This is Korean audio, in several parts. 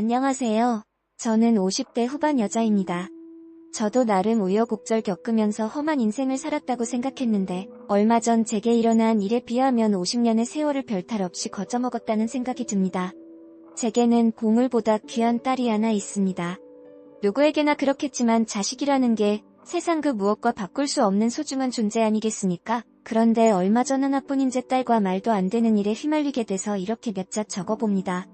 안녕하세요. 저는 50대 후반 여자입니다. 저도 나름 우여곡절 겪으면서 험한 인생을 살았다고 생각했는데 얼마 전 제게 일어난 일에 비하면 50년의 세월을 별탈 없이 거저먹었다는 생각이 듭니다. 제게는 보물보다 귀한 딸이 하나 있습니다. 누구에게나 그렇겠지만 자식이라는 게 세상 그 무엇과 바꿀 수 없는 소중한 존재 아니겠습니까? 그런데 얼마 전 하나뿐인 제 딸과 말도 안 되는 일에 휘말리게 돼서 이렇게 몇 자 적어봅니다.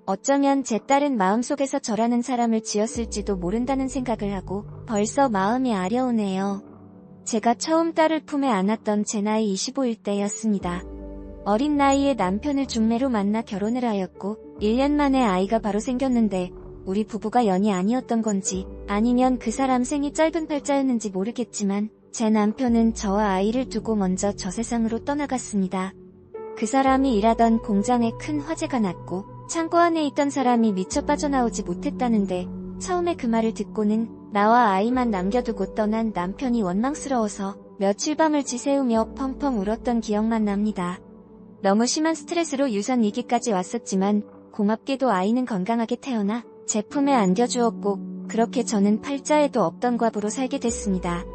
어쩌면 제 딸은 마음속에서 저라는 사람을 지었을지도 모른다는 생각을 하고 벌써 마음이 아려오네요. 제가 처음 딸을 품에 안았던 제 나이 25일 때였습니다. 어린 나이에 남편을 중매로 만나 결혼을 하였고 1년 만에 아이가 바로 생겼는데 우리 부부가 연이 아니었던 건지 아니면 그 사람 생이 짧은 팔자였는지 모르겠지만 제 남편은 저와 아이를 두고 먼저 저 세상으로 떠나갔습니다. 그 사람이 일하던 공장에 큰 화재가 났고 창고 안에 있던 사람이 미처 빠져나오지 못했다는데 처음에 그 말을 듣고는 나와 아이만 남겨두고 떠난 남편이 원망스러워서 며칠 밤을 지새우며 펑펑 울었던 기억만 납니다. 너무 심한 스트레스로 유선 위기까지 왔었지만 고맙게도 아이는 건강하게 태어나 제 품에 안겨주었고 그렇게 저는 팔자에도 없던 과부로 살게 됐습니다.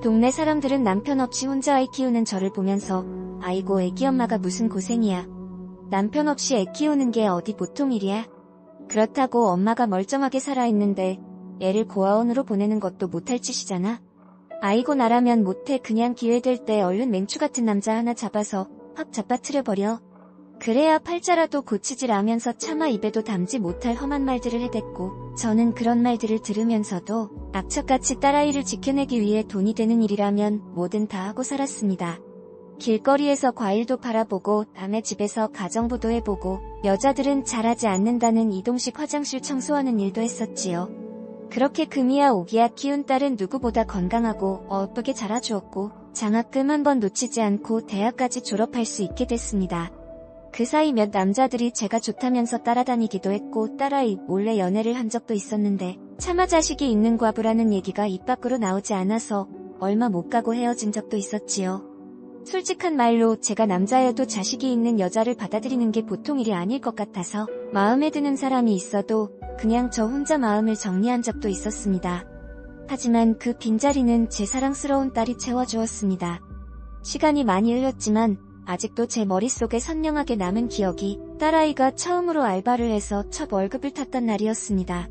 동네 사람들은 남편 없이 혼자 아이 키우는 저를 보면서 아이고 애기 엄마가 무슨 고생이야. 남편 없이 애 키우는 게 어디 보통 일이야. 그렇다고 엄마가 멀쩡하게 살아있는데 애를 고아원으로 보내는 것도 못할 짓이잖아. 아이고 나라면 못해 그냥 기회될 때 얼른 맹추 같은 남자 하나 잡아서 확 잡아트려버려. 그래야 팔자라도 고치질 하면서 차마 입에도 담지 못할 험한 말들을 해댔고 저는 그런 말들을 들으면서도 악착같이 딸아이를 지켜내기 위해 돈이 되는 일이라면 뭐든 다 하고 살았습니다. 길거리에서 과일도 팔아보고 남의 집에서 가정부도 해보고 여자들은 잘하지 않는다는 이동식 화장실 청소하는 일도 했었지요. 그렇게 금이야 오기야 키운 딸은 누구보다 건강하고 예쁘게 자라주었고 장학금 한 번 놓치지 않고 대학까지 졸업할 수 있게 됐습니다. 그 사이 몇 남자들이 제가 좋다면서 따라다니기도 했고 딸아이 몰래 연애를 한 적도 있었는데 차마 자식이 있는 과부라는 얘기가 입 밖으로 나오지 않아서 얼마 못 가고 헤어진 적도 있었지요. 솔직한 말로 제가 남자여도 자식이 있는 여자를 받아들이는 게 보통 일이 아닐 것 같아서 마음에 드는 사람이 있어도 그냥 저 혼자 마음을 정리한 적도 있었습니다. 하지만 그 빈자리는 제 사랑스러운 딸이 채워주었습니다. 시간이 많이 흘렀지만 아직도 제 머릿속에 선명하게 남은 기억이 딸아이가 처음으로 알바를 해서 첫 월급을 탔던 날이었습니다.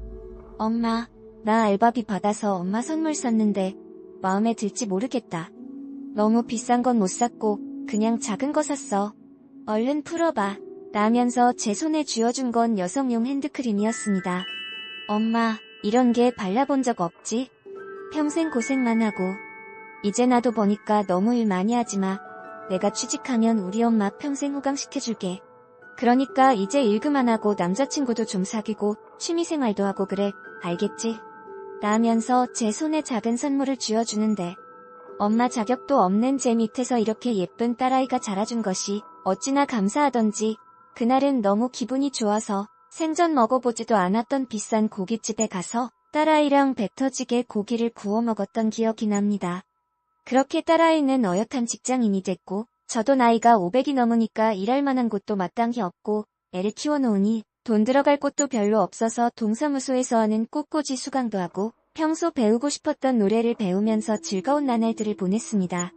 엄마, 나 알바비 받아서 엄마 선물 샀는데 마음에 들지 모르겠다. 너무 비싼 건 못 샀고 그냥 작은 거 샀어. 얼른 풀어봐. 라면서 제 손에 쥐어준 건 여성용 핸드크림이었습니다. 엄마, 이런 게 발라본 적 없지? 평생 고생만 하고. 이제 나도 보니까 너무 일 많이 하지마. 내가 취직하면 우리 엄마 평생 호강시켜줄게. 그러니까 이제 일 그만하고 남자친구도 좀 사귀고 취미생활도 하고 그래. 알겠지? 라면서 제 손에 작은 선물을 쥐어주는데 엄마 자격도 없는 제 밑에서 이렇게 예쁜 딸아이가 자라준 것이 어찌나 감사하던지 그날은 너무 기분이 좋아서 생전 먹어보지도 않았던 비싼 고깃집에 가서 딸아이랑 배 터지게 고기를 구워 먹었던 기억이 납니다. 그렇게 딸아이는 어엿한 직장인이 됐고 저도 나이가 500이 넘으니까 일할 만한 곳도 마땅히 없고 애를 키워놓으니 돈 들어갈 곳도 별로 없어서 동사무소에서 하는 꽃꽂이 수강도 하고 평소 배우고 싶었던 노래를 배우면서 즐거운 나날들을 보냈습니다.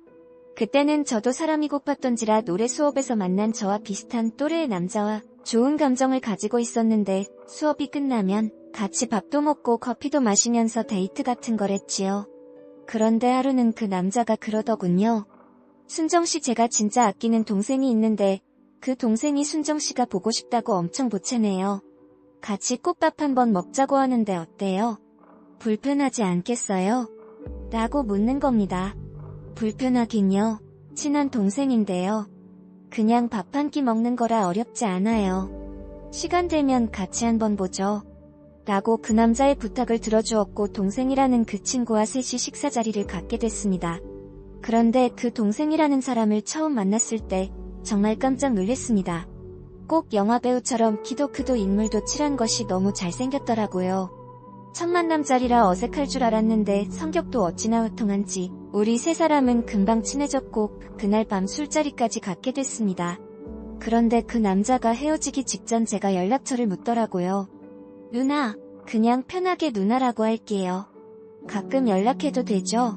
그때는 저도 사람이 고팠던지라 노래 수업에서 만난 저와 비슷한 또래의 남자와 좋은 감정을 가지고 있었는데 수업이 끝나면 같이 밥도 먹고 커피도 마시면서 데이트 같은 걸 했지요. 그런데 하루는 그 남자가 그러더군요. 순정씨 제가 진짜 아끼는 동생이 있는데 그 동생이 순정씨가 보고 싶다고 엄청 보채네요. 같이 꽃밥 한번 먹자고 하는데 어때요? 불편하지 않겠어요? 라고 묻는 겁니다. 불편하긴요. 친한 동생인데요. 그냥 밥 한 끼 먹는 거라 어렵지 않아요. 시간 되면 같이 한번 보죠. 라고 그 남자의 부탁을 들어주었고 동생이라는 그 친구와 셋이 식사 자리를 갖게 됐습니다. 그런데 그 동생이라는 사람을 처음 만났을 때 정말 깜짝 놀랐습니다. 꼭 영화배우처럼 키도 크고 인물도 칠한 것이 너무 잘생겼더라고요. 첫 만남자리라 어색할 줄 알았는데 성격도 어찌나 호통한지 우리 세 사람은 금방 친해졌고 그날 밤 술자리까지 갖게 됐습니다. 그런데 그 남자가 헤어지기 직전 제가 연락처를 묻더라고요. 누나, 그냥 편하게 누나라고 할게요. 가끔 연락해도 되죠?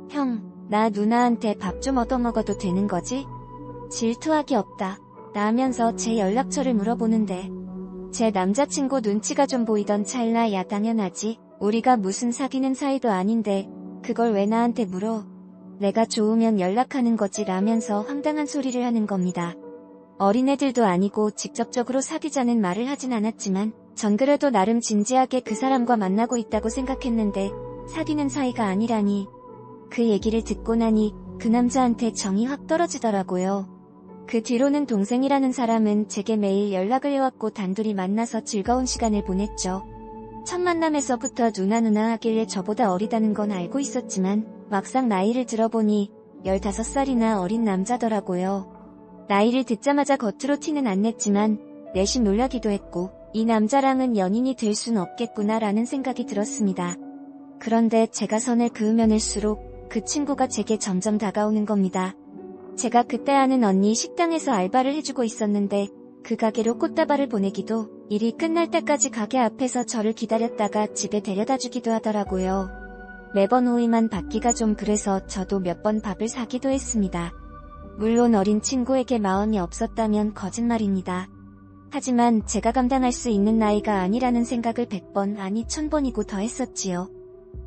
형, 나 누나한테 밥 좀 얻어먹어도 되는 거지? 질투하기 없다. 나면서 제 연락처를 물어보는데 제 남자친구 눈치가 좀 보이던 찰나 야 당연하지. 우리가 무슨 사귀는 사이도 아닌데 그걸 왜 나한테 물어? 내가 좋으면 연락하는 거지 라면서 황당한 소리를 하는 겁니다. 어린애들도 아니고 직접적으로 사귀자는 말을 하진 않았지만 전 그래도 나름 진지하게 그 사람과 만나고 있다고 생각했는데 사귀는 사이가 아니라니. 그 얘기를 듣고 나니 그 남자한테 정이 확 떨어지더라고요. 그 뒤로는 동생이라는 사람은 제게 매일 연락을 해왔고 단둘이 만나서 즐거운 시간을 보냈죠. 첫 만남에서부터 누나 하길래 저보다 어리다는 건 알고 있었지만 막상 나이를 들어보니 15살이나 어린 남자더라고요. 나이를 듣자마자 겉으로 티는 안 냈지만 내심 놀라기도 했고 이 남자랑은 연인이 될 순 없겠구나 라는 생각이 들었습니다. 그런데 제가 선을 그으면 할수록 그 친구가 제게 점점 다가오는 겁니다. 제가 그때 아는 언니 식당에서 알바를 해주고 있었는데 그 가게로 꽃다발을 보내기도 일이 끝날 때까지 가게 앞에서 저를 기다렸다가 집에 데려다 주기도 하더라고요. 매번 호의만 받기가 좀 그래서 저도 몇 번 밥을 사기도 했습니다. 물론 어린 친구에게 마음이 없었다면 거짓말입니다. 하지만 제가 감당할 수 있는 나이가 아니라는 생각을 100번 아니 1000번이고 더 했었지요.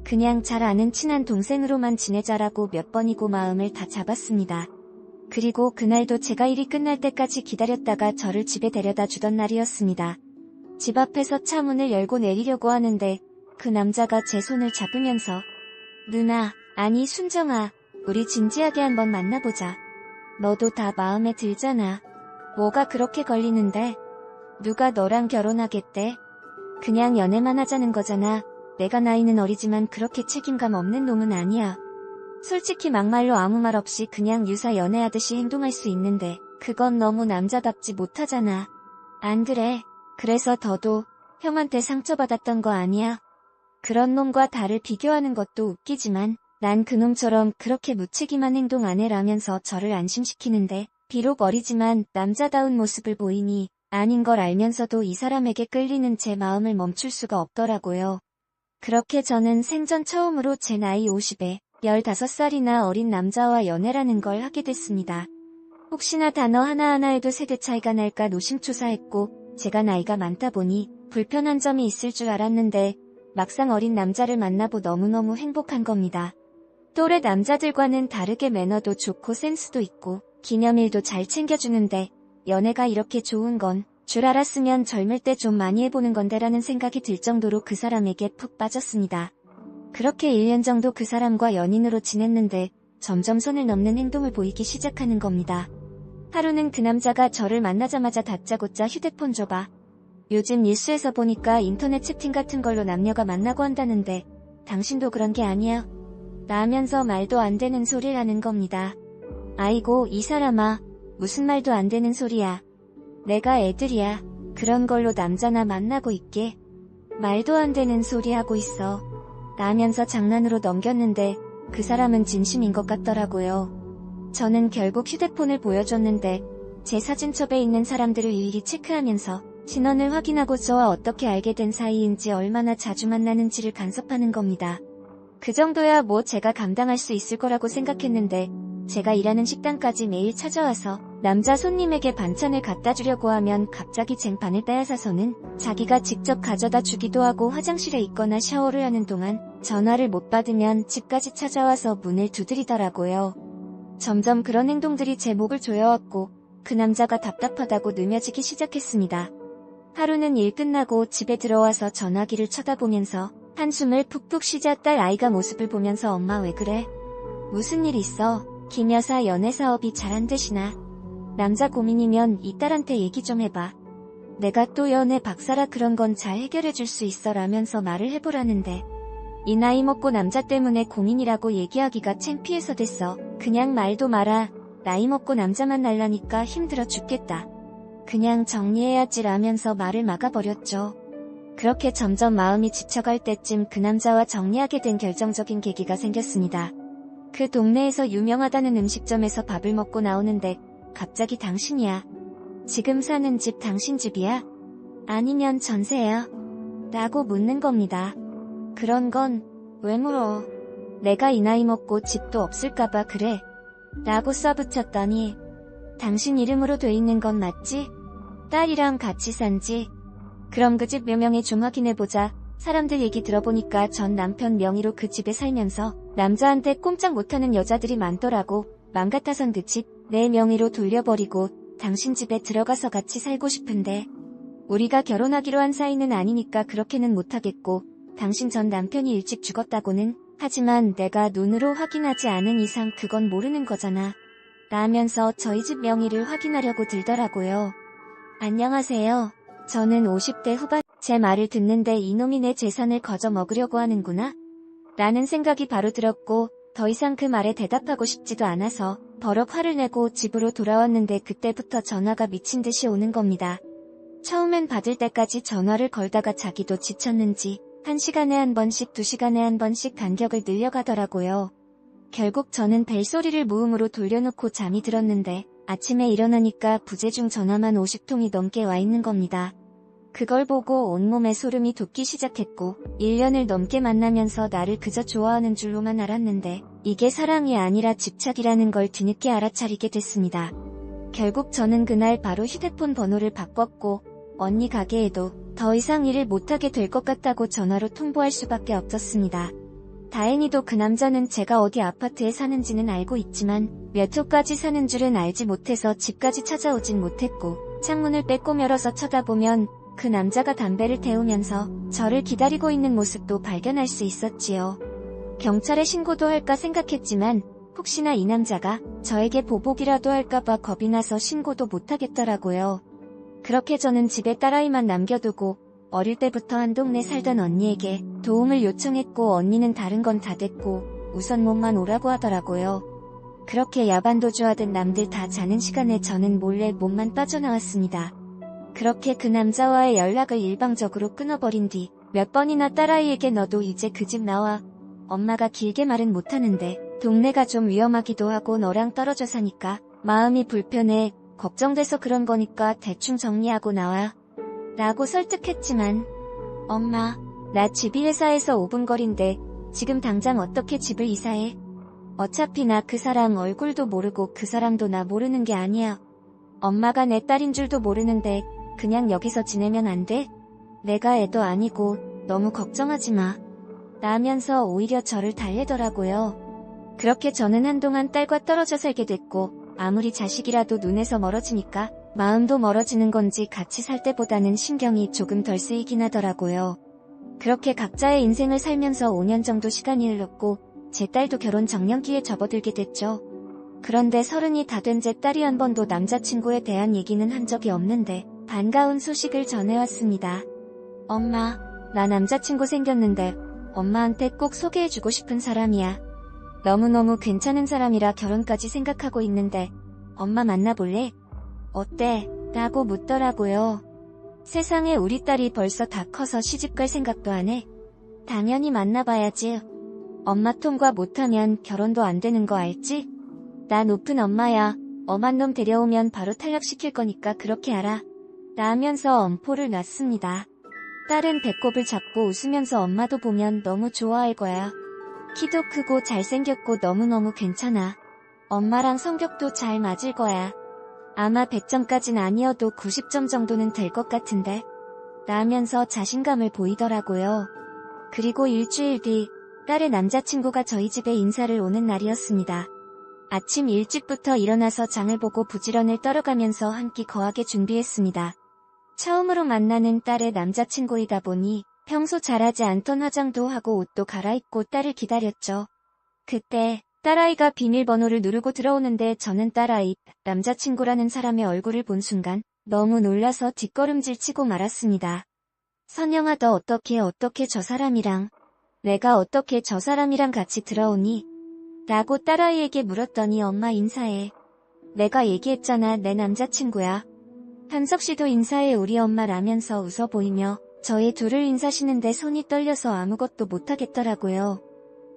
그냥 잘 아는 친한 동생으로만 지내자라고 몇 번이고 마음을 다 잡았습니다. 그리고 그날도 제가 일이 끝날 때까지 기다렸다가 저를 집에 데려다 주던 날이었습니다. 집 앞에서 차 문을 열고 내리려고 하는데 그 남자가 제 손을 잡으면서 누나, 아니 순정아, 우리 진지하게 한번 만나보자. 너도 다 마음에 들잖아. 뭐가 그렇게 걸리는데? 누가 너랑 결혼하겠대? 그냥 연애만 하자는 거잖아. 내가 나이는 어리지만 그렇게 책임감 없는 놈은 아니야. 솔직히 막말로 아무 말 없이 그냥 유사 연애하듯이 행동할 수 있는데 그건 너무 남자답지 못하잖아. 안 그래? 그래서 더도 형한테 상처받았던 거 아니야? 그런 놈과 나를 비교하는 것도 웃기지만 난 그놈처럼 그렇게 무책임한 행동 안 해라면서 저를 안심시키는데 비록 어리지만 남자다운 모습을 보이니 아닌 걸 알면서도 이 사람에게 끌리는 제 마음을 멈출 수가 없더라고요. 그렇게 저는 생전 처음으로 제 나이 50에 15살이나 어린 남자와 연애라는 걸 하게 됐습니다. 혹시나 단어 하나하나에도 세대 차이가 날까 노심초사했고 제가 나이가 많다 보니 불편한 점이 있을 줄 알았는데 막상 어린 남자를 만나고 너무너무 행복한 겁니다. 또래 남자들과는 다르게 매너도 좋고 센스도 있고 기념일도 잘 챙겨주는데 연애가 이렇게 좋은 건 줄 알았으면 젊을 때 좀 많이 해보는 건데라는 생각이 들 정도로 그 사람에게 푹 빠졌습니다. 그렇게 1년 정도 그 사람과 연인으로 지냈는데 점점 선을 넘는 행동을 보이기 시작하는 겁니다. 하루는 그 남자가 저를 만나자마자 다짜고짜 휴대폰 줘봐. 요즘 뉴스에서 보니까 인터넷 채팅 같은 걸로 남녀가 만나고 한다는데 당신도 그런 게 아니야? 라면서 말도 안 되는 소리를 하는 겁니다. 아이고 이 사람아, 무슨 말도 안 되는 소리야. 내가 애들이야. 그런 걸로 남자나 만나고 있게. 말도 안 되는 소리 하고 있어. 라면서 장난으로 넘겼는데 그 사람은 진심인 것 같더라고요. 저는 결국 휴대폰을 보여줬는데 제 사진첩에 있는 사람들을 일일이 체크하면서 신원을 확인하고 저와 어떻게 알게 된 사이인지 얼마나 자주 만나는지를 간섭하는 겁니다. 그 정도야 뭐 제가 감당할 수 있을 거라고 생각했는데 제가 일하는 식당까지 매일 찾아와서 남자 손님에게 반찬을 갖다 주려고 하면 갑자기 쟁반을 빼앗아서는 자기가 직접 가져다 주기도 하고 화장실에 있거나 샤워를 하는 동안 전화를 못 받으면 집까지 찾아와서 문을 두드리더라고요. 점점 그런 행동들이 제 목을 조여왔고 그 남자가 답답하다고 느며지기 시작했습니다. 하루는 일 끝나고 집에 들어와서 전화기를 쳐다보면서 한숨을 푹푹 쉬자 딸 아이가 모습을 보면서 엄마 왜 그래? 무슨 일 있어? 김 여사 연애 사업이 잘 안 되시나? 남자 고민이면 이 딸한테 얘기 좀 해봐. 내가 또 연애 박사라 그런 건 잘 해결해 줄 수 있어 라면서 말을 해보라는데 이 나이 먹고 남자 때문에 고민이라고 얘기하기가 창피해서 됐어. 그냥 말도 마라. 나이 먹고 남자 만나려니까 힘들어 죽겠다. 그냥 정리해야지 라면서 말을 막아버렸죠. 그렇게 점점 마음이 지쳐갈 때쯤 그 남자와 정리하게 된 결정적인 계기가 생겼습니다. 그 동네에서 유명하다는 음식점에서 밥을 먹고 나오는데 갑자기 당신이야. 지금 사는 집 당신 집이야? 아니면 전세야? 라고 묻는 겁니다. 그런 건 왜 물어? 내가 이 나이 먹고 집도 없을까봐 그래. 라고 써붙였더니 당신 이름으로 돼 있는 건 맞지? 딸이랑 같이 산지? 그럼 그 집 묘명에 좀 확인해보자. 사람들 얘기 들어보니까 전 남편 명의로 그 집에 살면서 남자한테 꼼짝 못하는 여자들이 많더라고. 맘 같아선 그 집 내 명의로 돌려버리고 당신 집에 들어가서 같이 살고 싶은데 우리가 결혼하기로 한 사이는 아니니까 그렇게는 못하겠고 당신 전 남편이 일찍 죽었다고는 하지만 내가 눈으로 확인하지 않은 이상 그건 모르는 거잖아. 라면서 저희 집 명의를 확인하려고 들더라고요. 안녕하세요. 저는 50대 후반. 제 말을 듣는데 이놈이 내 재산을 거저 먹으려고 하는구나? 라는 생각이 바로 들었고 더 이상 그 말에 대답하고 싶지도 않아서 버럭 화를 내고 집으로 돌아왔는데 그때부터 전화가 미친 듯이 오는 겁니다. 처음엔 받을 때까지 전화를 걸다가 자기도 지쳤는지 1시간에 한 번씩 2시간에 한 번씩 간격을 늘려가더라고요. 결국 저는 벨소리를 무음으로 돌려놓고 잠이 들었는데 아침에 일어나니까 부재중 전화만 50통이 넘게 와 있는 겁니다. 그걸 보고 온몸에 소름이 돋기 시작했고 1년을 넘게 만나면서 나를 그저 좋아하는 줄로만 알았는데 이게 사랑이 아니라 집착이라는 걸 뒤늦게 알아차리게 됐습니다. 결국 저는 그날 바로 휴대폰 번호를 바꿨고 언니 가게에도 더 이상 일을 못하게 될 것 같다고 전화로 통보할 수밖에 없었습니다. 다행히도 그 남자는 제가 어디 아파트에 사는지는 알고 있지만 몇 호까지 사는 줄은 알지 못해서 집까지 찾아오진 못했고 창문을 빼꼼 열어서 쳐다보면 그 남자가 담배를 태우면서 저를 기다리고 있는 모습도 발견할 수 있었지요. 경찰에 신고도 할까 생각했지만 혹시나 이 남자가 저에게 보복이라도 할까봐 겁이 나서 신고도 못하겠더라고요. 그렇게 저는 집에 딸아이만 남겨두고 어릴 때부터 한 동네 살던 언니에게 도움을 요청했고 언니는 다른 건 다 됐고 우선 몸만 오라고 하더라고요. 그렇게 야반도주하듯 남들 다 자는 시간에 저는 몰래 몸만 빠져나왔습니다. 그렇게 그 남자와의 연락을 일방적으로 끊어버린 뒤 몇 번이나 딸아이에게 너도 이제 그 집 나와. 엄마가 길게 말은 못하는데 동네가 좀 위험하기도 하고 너랑 떨어져 사니까 마음이 불편해. 걱정돼서 그런 거니까 대충 정리하고 나와. 라고 설득했지만 엄마, 나 집이 회사에서 5분 거리인데 지금 당장 어떻게 집을 이사해? 어차피 나 그 사람 얼굴도 모르고 그 사람도 나 모르는 게 아니야. 엄마가 내 딸인 줄도 모르는데 그냥 여기서 지내면 안 돼? 내가 애도 아니고 너무 걱정하지 마. 라면서 오히려 저를 달래더라고요. 그렇게 저는 한동안 딸과 떨어져 살게 됐고 아무리 자식이라도 눈에서 멀어지니까 마음도 멀어지는 건지 같이 살 때보다는 신경이 조금 덜 쓰이긴 하더라고요. 그렇게 각자의 인생을 살면서 5년 정도 시간이 흘렀고 제 딸도 결혼 정년기에 접어들게 됐죠. 그런데 30이 다 된 제 딸이 한 번도 남자친구에 대한 얘기는 한 적이 없는데 반가운 소식을 전해왔습니다. 엄마, 나 남자친구 생겼는데 엄마한테 꼭 소개해주고 싶은 사람이야. 너무너무 괜찮은 사람이라 결혼까지 생각하고 있는데 엄마 만나볼래? 어때? 라고 묻더라고요. 세상에 우리 딸이 벌써 다 커서 시집갈 생각도 안 해? 당연히 만나봐야지. 엄마 통과 못하면 결혼도 안 되는 거 알지? 나 높은 엄마야. 엄한 놈 데려오면 바로 탈락시킬 거니까 그렇게 알아. 라면서 엄포를 놨습니다. 딸은 배꼽을 잡고 웃으면서 엄마도 보면 너무 좋아할 거야. 키도 크고 잘생겼고 너무너무 괜찮아. 엄마랑 성격도 잘 맞을 거야. 아마 100점까진 아니어도 90점 정도는 될 것 같은데. 라면서 자신감을 보이더라고요. 그리고 일주일 뒤 딸의 남자친구가 저희 집에 인사를 오는 날이었습니다. 아침 일찍부터 일어나서 장을 보고 부지런을 떨어가면서 한 끼 거하게 준비했습니다. 처음으로 만나는 딸의 남자친구이다 보니 평소 잘하지 않던 화장도 하고 옷도 갈아입고 딸을 기다렸죠. 그때 딸아이가 비밀번호를 누르고 들어오는데 저는 딸아이, 남자친구라는 사람의 얼굴을 본 순간 너무 놀라서 뒷걸음질 치고 말았습니다. 선영아, 너 어떻게 저 사람이랑, 내가 어떻게 저 사람이랑 같이 들어오니? 라고 딸아이에게 물었더니 엄마 인사해. 내가 얘기했잖아, 내 남자친구야. 한석씨도 인사해 우리 엄마라면서 웃어 보이며 저희 둘을 인사시는데 손이 떨려서 아무것도 못하겠더라고요.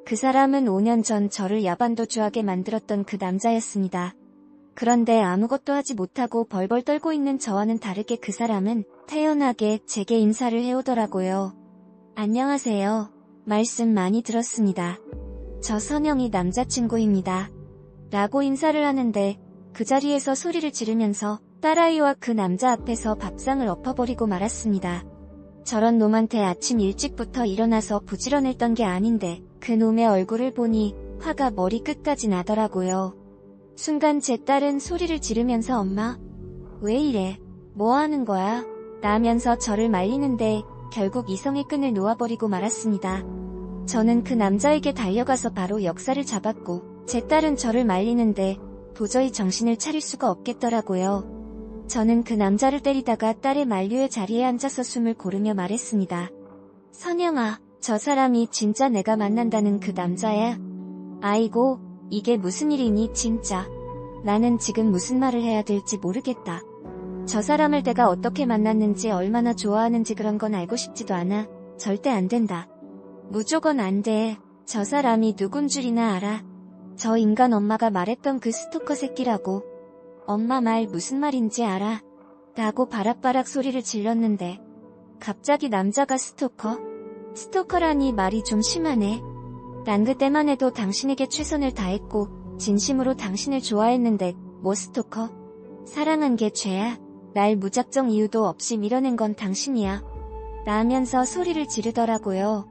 그 사람은 5년 전 저를 야반도주하게 만들었던 그 남자였습니다. 그런데 아무것도 하지 못하고 벌벌 떨고 있는 저와는 다르게 그 사람은 태연하게 제게 인사를 해오더라고요. 안녕하세요. 말씀 많이 들었습니다. 저 선영이 남자친구입니다. 라고 인사를 하는데 그 자리에서 소리를 지르면서 딸아이와 그 남자 앞에서 밥상을 엎어버리고 말았습니다. 저런 놈한테 아침 일찍부터 일어나서 부지런했던 게 아닌데 그 놈의 얼굴을 보니 화가 머리 끝까지 나더라고요. 순간 제 딸은 소리를 지르면서 엄마, 왜 이래? 뭐 하는 거야? 라면서 저를 말리는데 결국 이성의 끈을 놓아버리고 말았습니다. 저는 그 남자에게 달려가서 바로 역사를 잡았고 제 딸은 저를 말리는데 도저히 정신을 차릴 수가 없겠더라고요. 저는 그 남자를 때리다가 딸의 만류의 자리에 앉아서 숨을 고르며 말했습니다. 선영아, 저 사람이 진짜 내가 만난다는 그 남자야? 아이고, 이게 무슨 일이니 진짜. 나는 지금 무슨 말을 해야 될지 모르겠다. 저 사람을 내가 어떻게 만났는지 얼마나 좋아하는지 그런 건 알고 싶지도 않아. 절대 안 된다. 무조건 안 돼. 저 사람이 누군 줄이나 알아. 저 인간 엄마가 말했던 그 스토커 새끼라고. 엄마 말 무슨 말인지 알아? 라고 바락바락 소리를 질렀는데 갑자기 남자가 스토커? 스토커라니 말이 좀 심하네. 난 그때만 해도 당신에게 최선을 다했고 진심으로 당신을 좋아했는데 뭐 스토커? 사랑한 게 죄야. 날 무작정 이유도 없이 밀어낸 건 당신이야. 라면서 소리를 지르더라고요.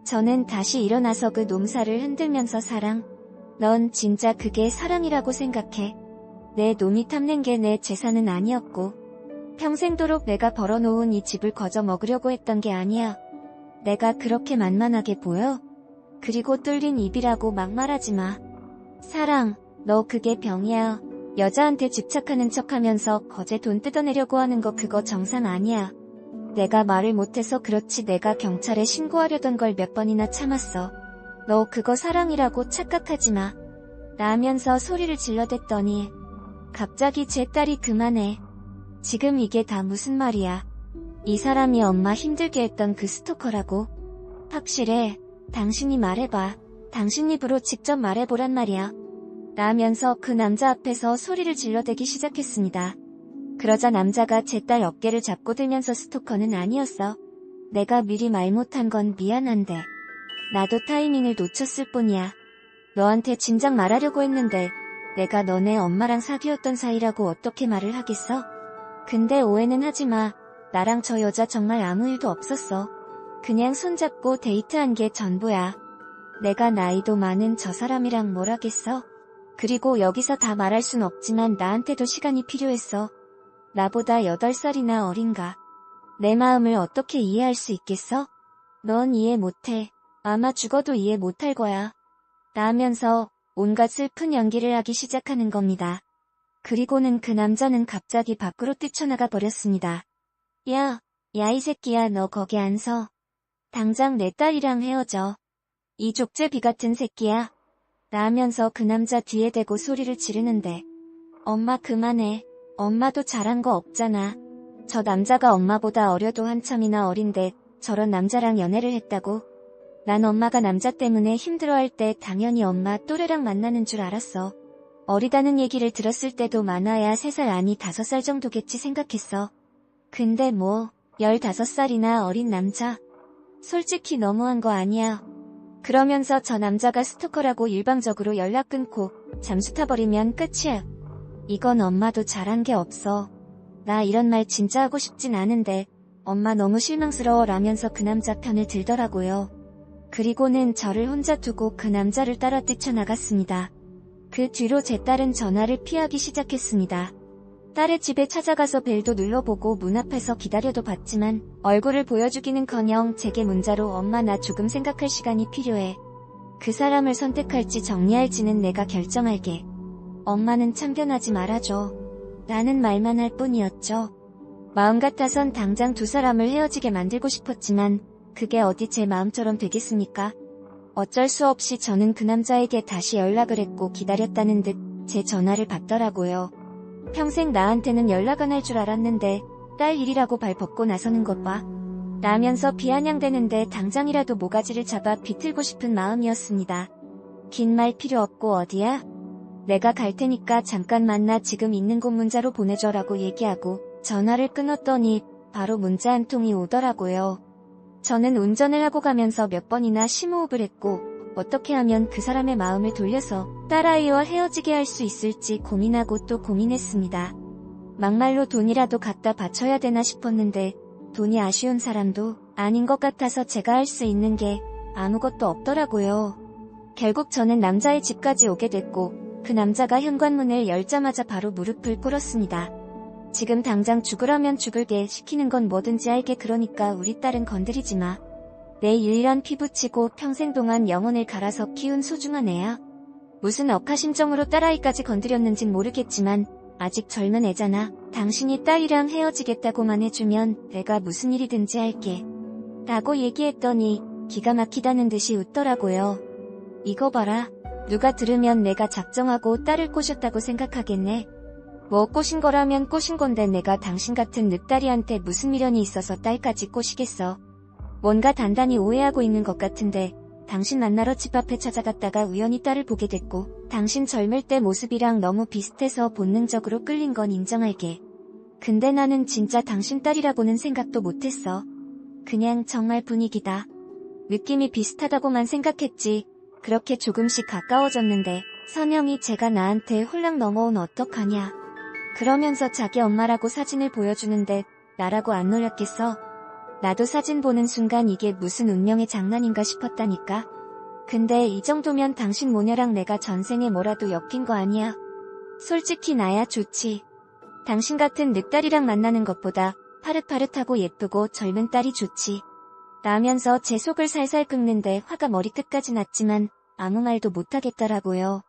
저는 다시 일어나서 그 놈살을 흔들면서 사랑? 넌 진짜 그게 사랑이라고 생각해? 내 놈이 탐낸 게 내 재산은 아니었고 평생도록 내가 벌어놓은 이 집을 거저 먹으려고 했던 게 아니야. 내가 그렇게 만만하게 보여? 그리고 뚫린 입이라고 막 말하지 마. 사랑, 너 그게 병이야. 여자한테 집착하는 척하면서 거제 돈 뜯어내려고 하는 거 그거 정상 아니야. 내가 말을 못해서 그렇지 내가 경찰에 신고하려던 걸 몇 번이나 참았어. 너 그거 사랑이라고 착각하지 마. 라면서 소리를 질러댔더니 갑자기 제 딸이 그만해. 지금 이게 다 무슨 말이야. 이 사람이 엄마 힘들게 했던 그 스토커라고? 확실해. 당신이 말해봐. 당신 입으로 직접 말해보란 말이야. 라면서 그 남자 앞에서 소리를 질러대기 시작했습니다. 그러자 남자가 제 딸 어깨를 잡고 들면서 스토커는 아니었어. 내가 미리 말 못한 건 미안한데. 나도 타이밍을 놓쳤을 뿐이야. 너한테 진작 말하려고 했는데 내가 너네 엄마랑 사귀었던 사이라고 어떻게 말을 하겠어? 근데 오해는 하지마. 나랑 저 여자 정말 아무 일도 없었어. 그냥 손잡고 데이트한 게 전부야. 내가 나이도 많은 저 사람이랑 뭘 하겠어? 그리고 여기서 다 말할 순 없지만 나한테도 시간이 필요했어. 나보다 8살이나 어린가. 내 마음을 어떻게 이해할 수 있겠어? 넌 이해 못해. 아마 죽어도 이해 못할 거야. 라면서 온갖 슬픈 연기를 하기 시작하는 겁니다. 그리고는 그 남자는 갑자기 밖으로 뛰쳐나가 버렸습니다. 야 이 새끼야 너 거기 안 서. 당장 내 딸이랑 헤어져. 이 족제비 같은 새끼야. 라면서 그 남자 뒤에 대고 소리를 지르는데 엄마 그만해. 엄마도 잘한 거 없잖아. 저 남자가 엄마보다 어려도 한참이나 어린데 저런 남자랑 연애를 했다고? 난 엄마가 남자 때문에 힘들어할 때 당연히 엄마 또래랑 만나는 줄 알았어. 어리다는 얘기를 들었을 때도 많아야 3살 아니 5살 정도겠지 생각했어. 근데 뭐 15살이나 어린 남자? 솔직히 너무한 거 아니야. 그러면서 저 남자가 스토커라고 일방적으로 연락 끊고 잠수 타버리면 끝이야. 이건 엄마도 잘한 게 없어. 나 이런 말 진짜 하고 싶진 않은데 엄마 너무 실망스러워 라면서 그 남자 편을 들더라고요. 그리고는 저를 혼자 두고 그 남자를 따라 뛰쳐나갔습니다. 그 뒤로 제 딸은 전화를 피하기 시작했습니다. 딸의 집에 찾아가서 벨도 눌러보고 문 앞에서 기다려도 봤지만 얼굴을 보여주기는커녕 제게 문자로 엄마 나 조금 생각할 시간이 필요해. 그 사람을 선택할지 정리할지는 내가 결정할게. 엄마는 참견하지 말아줘. 라는 말만 할 뿐이었죠. 마음 같아선 당장 두 사람을 헤어지게 만들고 싶었지만 그게 어디 제 마음처럼 되겠습니까? 어쩔 수 없이 저는 그 남자에게 다시 연락을 했고 기다렸다는 듯 제 전화를 받더라고요. 평생 나한테는 연락 안 할 줄 알았는데 딸 일이라고 발 벗고 나서는 것 봐. 라면서 비아냥대는데 당장이라도 모가지를 잡아 비틀고 싶은 마음이었습니다. 긴 말 필요 없고 어디야? 내가 갈 테니까 잠깐 만나 지금 있는 곳 문자로 보내줘라고 얘기하고 전화를 끊었더니 바로 문자 한 통이 오더라고요. 저는 운전을 하고 가면서 몇 번이나 심호흡을 했고 어떻게 하면 그 사람의 마음을 돌려서 딸아이와 헤어지게 할 수 있을지 고민하고 또 고민했습니다. 막말로 돈이라도 갖다 바쳐야 되나 싶었는데 돈이 아쉬운 사람도 아닌 것 같아서 제가 할 수 있는 게 아무것도 없더라고요. 결국 저는 남자의 집까지 오게 됐고 그 남자가 현관문을 열자마자 바로 무릎을 꿇었습니다. 지금 당장 죽으라면 죽을게, 시키는 건 뭐든지 할게, 그러니까 우리 딸은 건드리지 마. 내 유일한 피부치고 평생 동안 영혼을 갈아서 키운 소중한 애야. 무슨 억하심정으로 딸아이까지 건드렸는진 모르겠지만 아직 젊은 애잖아. 당신이 딸이랑 헤어지겠다고만 해주면 내가 무슨 일이든지 할게. 라고 얘기했더니 기가 막히다는 듯이 웃더라고요. 이거 봐라. 누가 들으면 내가 작정하고 딸을 꼬셨다고 생각하겠네. 뭐 꼬신 거라면 꼬신 건데 내가 당신 같은 늑다리한테 무슨 미련이 있어서 딸까지 꼬시겠어. 뭔가 단단히 오해하고 있는 것 같은데 당신 만나러 집 앞에 찾아갔다가 우연히 딸을 보게 됐고 당신 젊을 때 모습이랑 너무 비슷해서 본능적으로 끌린 건 인정할게. 근데 나는 진짜 당신 딸이라고는 생각도 못했어. 그냥 정말 분위기다. 느낌이 비슷하다고만 생각했지. 그렇게 조금씩 가까워졌는데 선영이 제가 나한테 홀랑 넘어온 어떡하냐. 그러면서 자기 엄마라고 사진을 보여주는데 나라고 안 놀렸겠어? 나도 사진 보는 순간 이게 무슨 운명의 장난인가 싶었다니까. 근데 이 정도면 당신 모녀랑 내가 전생에 뭐라도 엮인 거 아니야? 솔직히 나야 좋지. 당신 같은 늑딸이랑 만나는 것보다 파릇파릇하고 예쁘고 젊은 딸이 좋지. 라면서 제 속을 살살 긁는데 화가 머리끝까지 났지만 아무 말도 못하겠더라고요.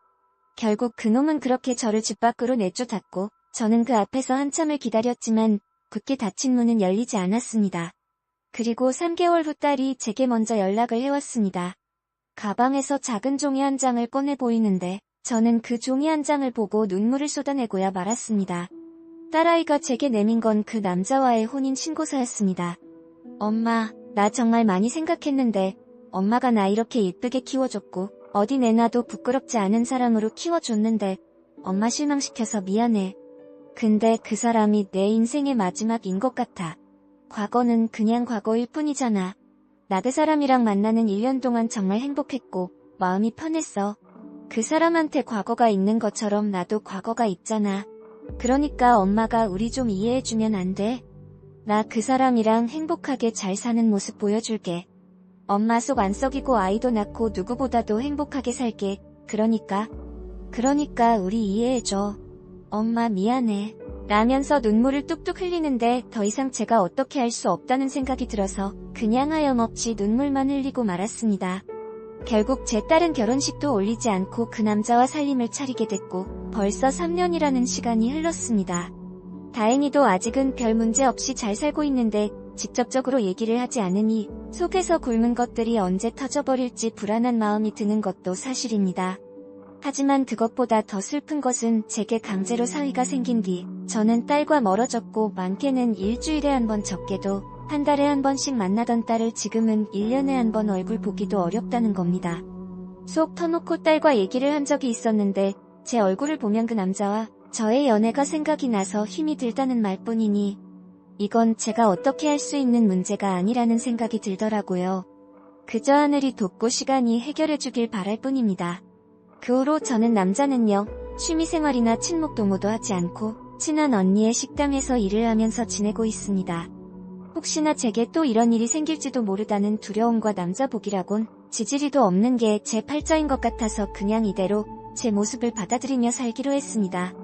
결국 그놈은 그렇게 저를 집 밖으로 내쫓았고 저는 그 앞에서 한참을 기다렸지만 굳게 닫힌 문은 열리지 않았습니다. 그리고 3개월 후 딸이 제게 먼저 연락을 해왔습니다. 가방에서 작은 종이 한 장을 꺼내 보이는데 저는 그 종이 한 장을 보고 눈물을 쏟아내고야 말았습니다. 딸아이가 제게 내민 건 그 남자와의 혼인신고서였습니다. 엄마, 나 정말 많이 생각했는데 엄마가 나 이렇게 예쁘게 키워줬고 어디 내놔도 부끄럽지 않은 사람으로 키워줬는데 엄마 실망시켜서 미안해. 근데 그 사람이 내 인생의 마지막인 것 같아. 과거는 그냥 과거일 뿐이잖아. 나 그 사람이랑 만나는 1년 동안 정말 행복했고 마음이 편했어. 그 사람한테 과거가 있는 것처럼 나도 과거가 있잖아. 그러니까 엄마가 우리 좀 이해해주면 안 돼? 나 그 사람이랑 행복하게 잘 사는 모습 보여줄게. 엄마 속 안 썩이고 아이도 낳고 누구보다도 행복하게 살게. 그러니까 우리 이해해줘. 엄마 미안해. 라면서 눈물을 뚝뚝 흘리는데 더 이상 제가 어떻게 할 수 없다는 생각이 들어서 그냥 하염없이 눈물만 흘리고 말았습니다. 결국 제 딸은 결혼식도 올리지 않고 그 남자와 살림을 차리게 됐고 벌써 3년이라는 시간이 흘렀습니다. 다행히도 아직은 별 문제 없이 잘 살고 있는데 직접적으로 얘기를 하지 않으니 속에서 굶은 것들이 언제 터져버릴지 불안한 마음이 드는 것도 사실입니다. 하지만 그것보다 더 슬픈 것은 제게 강제로 사위가 생긴 뒤 저는 딸과 멀어졌고 많게는 일주일에 한 번, 적게도 한 달에 한 번씩 만나던 딸을 지금은 1년에 한 번 얼굴 보기도 어렵다는 겁니다. 속 터놓고 딸과 얘기를 한 적이 있었는데 제 얼굴을 보면 그 남자와 저의 연애가 생각이 나서 힘이 들다는 말뿐이니 이건 제가 어떻게 할 수 있는 문제가 아니라는 생각이 들더라고요. 그저 하늘이 돕고 시간이 해결해주길 바랄 뿐입니다. 그 후로 저는 남자는요, 취미생활이나 친목 도모도 하지 않고 친한 언니의 식당에서 일을 하면서 지내고 있습니다. 혹시나 제게 또 이런 일이 생길지도 모르다는 두려움과 남자복이라곤 지지리도 없는 게 제 팔자인 것 같아서 그냥 이대로 제 모습을 받아들이며 살기로 했습니다.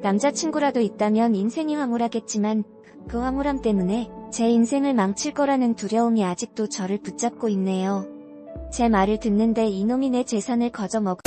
남자친구라도 있다면 인생이 황홀하겠지만 그 황홀함 때문에 제 인생을 망칠 거라는 두려움이 아직도 저를 붙잡고 있네요. 제 말을 듣는데 이놈이 내 재산을 거저먹어